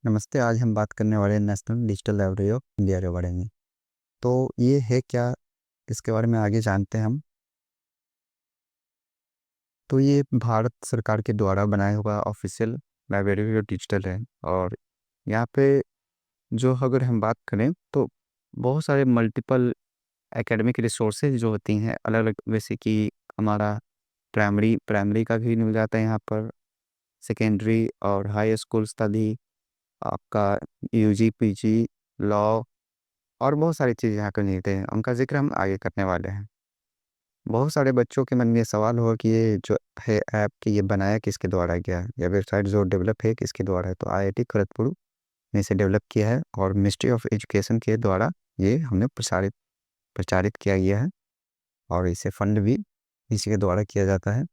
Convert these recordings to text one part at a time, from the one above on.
नमस्ते। आज हम बात करने वाले हैं national digital library of India के बारे में। तो ये है क्या, इसके बारे में आगे जानते हैं हम। तो ये भारत सरकार के द्वारा बनाया हुआ ऑफिशियल लाइब्रेरी ऑफ डिजिटल है। और यहाँ पे जो अगर हम बात करें तो बहुत सारे मल्टीपल एकेडमिक रिसोर्सेज जो होती हैं अलग अलग, जैसे कि हमारा प्राइमरी प्राइमरी का भी मिल जाता है यहाँ पर, सेकेंडरी और हाई स्कूल स्टडी, आपका यूजी पीजी, लॉ और बहुत सारी चीज़ यहाँ पे मिलते हैं। उनका ज़िक्र हम आगे करने वाले हैं। बहुत सारे बच्चों के मन में ये सवाल होगा कि ये जो है ऐप कि ये बनाया किसके द्वारा गया है, या वेबसाइट जो डेवलप है किसके द्वारा है। तो आईआईटी खड़गपुर ने इसे डेवलप किया है और मिनिस्ट्री ऑफ एजुकेशन के द्वारा ये हमने प्रचारित किया गया है, और इसे फंड भी इसी के द्वारा किया जाता है।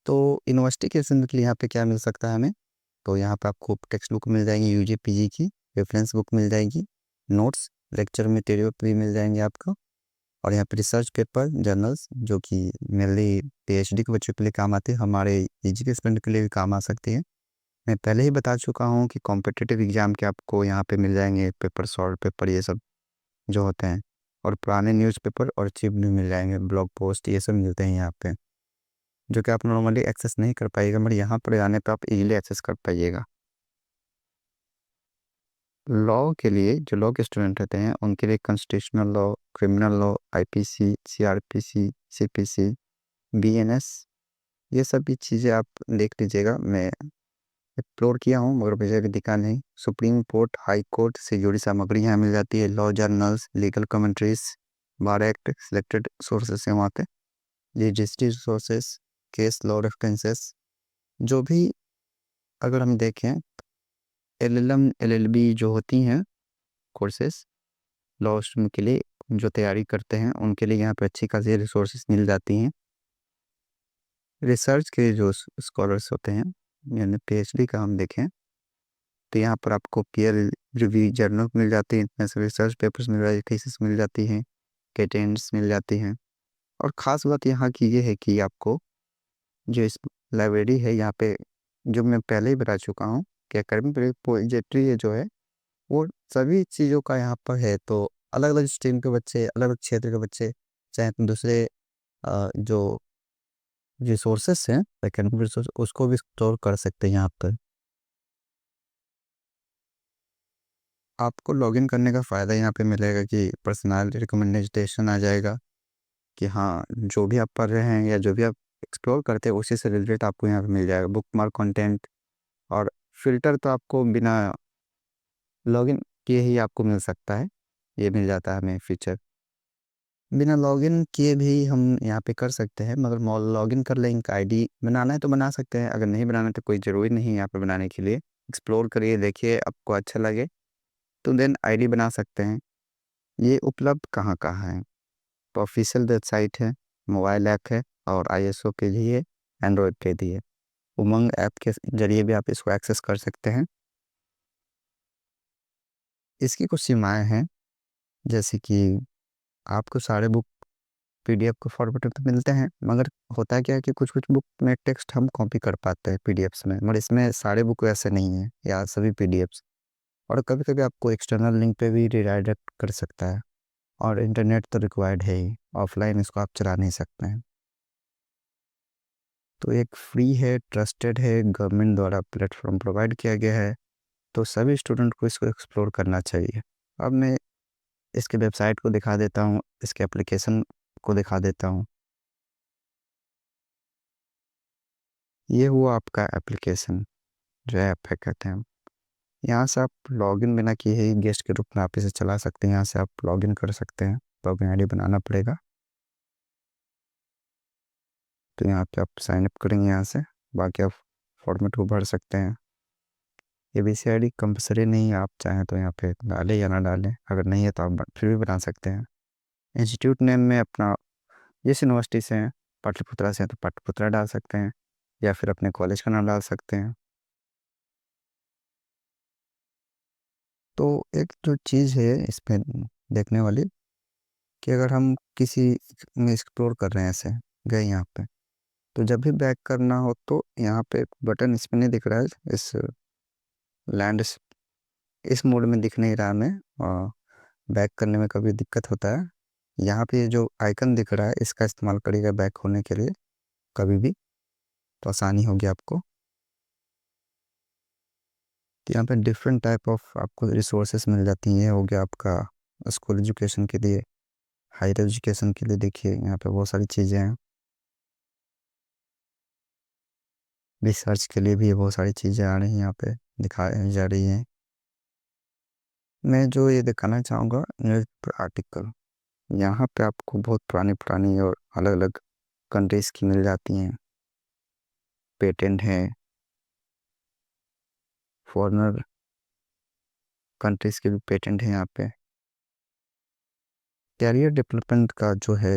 तो इन्वेस्टिगेशन के लिए यहाँ पे क्या मिल सकता है हमें, तो यहाँ पे आपको टेक्स्ट बुक मिल जाएंगी, यूजी पीजी की रेफरेंस बुक मिल जाएगी, नोट्स लेक्चर मटेरियल भी मिल जाएंगे आपको। और यहाँ पे रिसर्च पेपर जर्नल्स जो कि मेनली पीएचडी के बच्चों के लिए काम आते हैं, हमारे पीजी के स्टूडेंट के लिए भी काम आ सकती है। मैं पहले ही बता चुका हूँ कि कॉम्पिटिटिव एग्जाम के आपको यहाँ पे मिल जाएंगे पेपर, शॉर्ट पेपर, ये सब जो होते हैं। और पुराने न्यूज़पेपर और चिप भी मिल जाएंगे, ब्लॉग पोस्ट, ये सब मिलते हैं यहाँ पे, जो कि आप नॉर्मली एक्सेस नहीं कर पाइएगा, मगर यहाँ पर आने पर आप इजीली एक्सेस कर पाइएगा। लॉ के लिए जो लॉ के स्टूडेंट रहते हैं उनके लिए constitutional law, criminal law, IPC, CrPC, CPC, BNS, ये सब भी चीज़ें आप देख लीजिएगा। मैं एक्सप्लोर किया हूँ मगर मुझे अभी दिखा नहीं। सुप्रीम कोर्ट, हाई कोर्ट से जुड़ी सामग्री यहाँ मिल जाती है, लॉ जर्नल्स, लीगल कमेंट्रीज, बार एक्ट, सिलेक्टेड सोर्सेस हैं वहाँ पे, registry sources, case law references, जो भी अगर हम देखें एलएलएम एलएलबी जो होती हैं कोर्सेस लॉ स्टूडेंट के लिए जो तैयारी करते हैं उनके लिए यहाँ पे अच्छी खासी रिसोर्सेज मिल जाती हैं। रिसर्च के जो स्कॉलर्स होते हैं, यानी पीएचडी का हम देखें तो यहाँ पर आपको पीयर रिव्यू जर्नल मिल जाती हैं, इतने से रिसर्च पेपर्स मिल जाती है, थीसिस मिल जाती हैं, पेटेंट्स मिल जाती हैं। और ख़ास बात यहाँ की ये है कि आपको जो इस लाइब्रेरी है यहाँ पे, जो मैं पहले ही बता चुका हूँ कि एकेडमिक रिपोजिटरी जो है वो सभी चीज़ों का यहाँ पर है। तो अलग अलग स्ट्रीम के बच्चे, अलग अलग क्षेत्र के बच्चे चाहे तो दूसरे जो रिसोर्सेस हैं, एकेडमिक रिसोर्स, उसको भी स्टोर कर सकते हैं यहाँ पर। आपको लॉगिन करने का फ़ायदा यहाँ पे मिलेगा कि पर्सनैलिटी रिकमेंडेशन आ जाएगा कि हाँ, जो भी आप पढ़ रहे हैं या जो भी आप एक्सप्लोर करते हैं उसी से रिलेटेड आपको यहाँ पे मिल जाएगा, बुक मार्क कंटेंट। और फिल्टर तो आपको बिना लॉगिन किए ही आपको मिल सकता है, ये मिल जाता है हमें फीचर। बिना लॉगिन किए भी हम यहाँ पे कर सकते हैं, मगर लॉगिन कर लें, इनका आईडी बनाना है तो बना सकते हैं, अगर नहीं बनाना तो कोई ज़रूरी नहीं है यहाँ पे बनाने के लिए। एक्सप्लोर करिए, देखिए, आपको अच्छा लगे तो देन आईडी बना सकते हैं। ये उपलब्ध कहाँ कहाँ है, तो ऑफिशियल वेबसाइट है, मोबाइल ऐप है, और आईएसओ के लिए, एंड्रॉयड के लिए उमंग ऐप के जरिए भी आप इसको एक्सेस कर सकते हैं। इसकी कुछ सीमाएं हैं, जैसे कि आपको सारे बुक पीडीएफ को फॉर्मेट तो मिलते हैं, मगर होता क्या है कि कुछ कुछ बुक में टेक्स्ट हम कॉपी कर पाते हैं पीडीएफ्स में, मगर इसमें सारे बुक ऐसे नहीं है या सभी पीडीएफ्स। और कभी कभी आपको एक्सटर्नल लिंक पे भी रिडायरेक्ट कर सकता है, और इंटरनेट तो रिक्वायर्ड है ही, ऑफलाइन इसको आप चला नहीं सकते हैं। तो एक फ्री है, ट्रस्टेड है, गवर्नमेंट द्वारा प्लेटफॉर्म प्रोवाइड किया गया है, तो सभी स्टूडेंट को इसको एक्सप्लोर करना चाहिए। अब मैं इसके वेबसाइट को दिखा देता हूँ, इसके एप्लीकेशन को दिखा देता हूँ। ये हुआ आपका एप्लीकेशन, जो ऐप है कहते हैं। यहाँ से आप लॉगिन बिना किए ही गेस्ट के रूप में आप इसे चला सकते हैं। यहाँ से आप लॉगिन कर सकते हैं, तो अपनी आईडी बनाना पड़ेगा। तो यहाँ पे आप साइन अप करेंगे यहाँ से, बाकी आप फॉर्मेट को भर सकते हैं। एबीसी आईडी कंपलसरी नहीं है, आप चाहें तो यहाँ पे डालें या ना डालें, अगर नहीं है तो आप फिर भी बना सकते हैं। इंस्टीट्यूट नेम में अपना, जिस यूनिवर्सिटी से हैं, पाटलिपुत्रा से हैं तो पाटलिपुत्रा डाल सकते हैं, या फिर अपने कॉलेज का नाम डाल सकते हैं। तो एक जो चीज़ है इस पे देखने वाली, कि अगर हम किसी में एक्सप्लोर कर रहे हैं, ऐसे गए यहाँ पे तो जब भी बैक करना हो तो यहाँ पे बटन इसमें नहीं दिख रहा है, इस लैंड इस मोड में दिख नहीं रहा हमें, और बैक करने में कभी दिक्कत होता है। यहाँ पे जो आइकन दिख रहा है इसका इस्तेमाल करिएगा बैक होने के लिए कभी भी, तो आसानी होगी आपको। तो यहाँ पे डिफरेंट टाइप ऑफ आपको रिसोर्सेस मिल जाती हैं। ये हो गया आपका स्कूल एजुकेशन के लिए, हायर एजुकेशन के लिए देखिए यहाँ पे बहुत सारी चीज़ें हैं। रिसर्च के लिए भी बहुत सारी चीज़ें आ रही हैं, यहाँ पे दिखाई जा रही हैं। मैं जो ये दिखाना चाहूँगा न्यूज़ आर्टिकल, यहाँ पे आपको बहुत पुरानी पुरानी और अलग अलग कंट्रीज़ की मिल जाती हैं। पेटेंट है, फॉरेनर कंट्रीज़ के भी पेटेंट हैं यहाँ पे। कैरियर डेवलपमेंट का जो है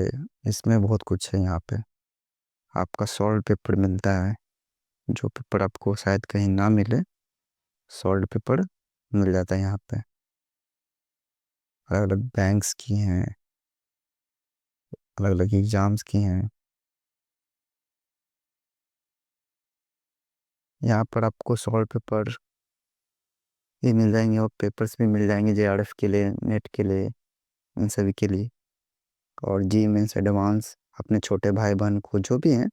इसमें बहुत कुछ है। यहाँ पे आपका सॉल्व पेपर मिलता है, जो पेपर आपको शायद कहीं ना मिले, सॉल्व पेपर मिल जाता है यहाँ पे। अलग अलग बैंक्स की हैं, अलग अलग एग्ज़ाम्स की हैं। यहाँ पर आपको सॉल्व पेपर भी मिल जाएंगे और पेपर्स भी मिल जाएंगे JRF के लिए, नेट के लिए, इन सभी के लिए। और जी मेंस एडवांस अपने छोटे भाई बहन को जो भी हैं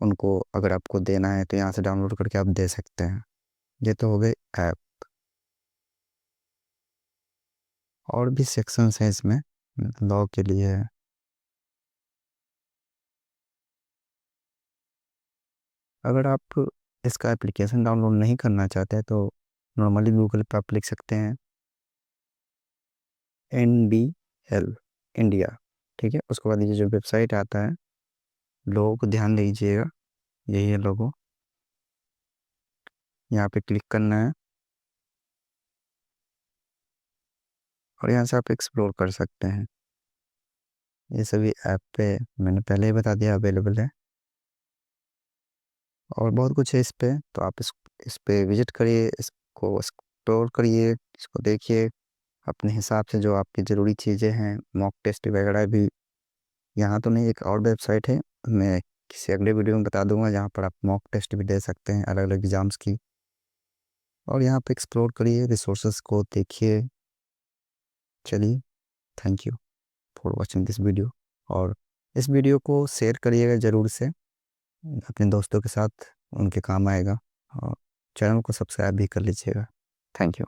उनको अगर आपको देना है तो यहाँ से डाउनलोड करके आप दे सकते हैं। ये तो हो गए ऐप। और भी सेक्शंस हैं इसमें, लॉ के लिए है। अगर आप इसका एप्लीकेशन डाउनलोड नहीं करना चाहते हैं तो नॉर्मली गूगल पे आप लिख सकते हैं NBL इंडिया, ठीक है। उसके बाद ये जो वेबसाइट आता है, लोगों को ध्यान दीजिएगा, यही है लोगो। यहाँ पे क्लिक करना है और यहाँ से आप एक्सप्लोर कर सकते हैं। ये सभी ऐप पे मैंने पहले ही बता दिया अवेलेबल है, और बहुत कुछ है इस पे। तो आप इस पे विजिट करिए, इसको एक्सप्लोर करिए, इसको देखिए अपने हिसाब से, जो आपकी ज़रूरी चीज़ें हैं। मॉक टेस्ट वगैरह भी यहाँ तो नहीं, एक और वेबसाइट है, मैं किसी अगले वीडियो में बता दूंगा, जहाँ पर आप मॉक टेस्ट भी दे सकते हैं अलग अलग एग्ज़ाम्स की। और यहाँ पे एक्सप्लोर करिए, रिसोर्सेज को देखिए। चलिए, thank you for watching this video. और इस वीडियो को शेयर करिएगा ज़रूर से अपने दोस्तों के साथ, उनके काम आएगा। और चैनल को सब्सक्राइब भी कर लीजिएगा। Thank you.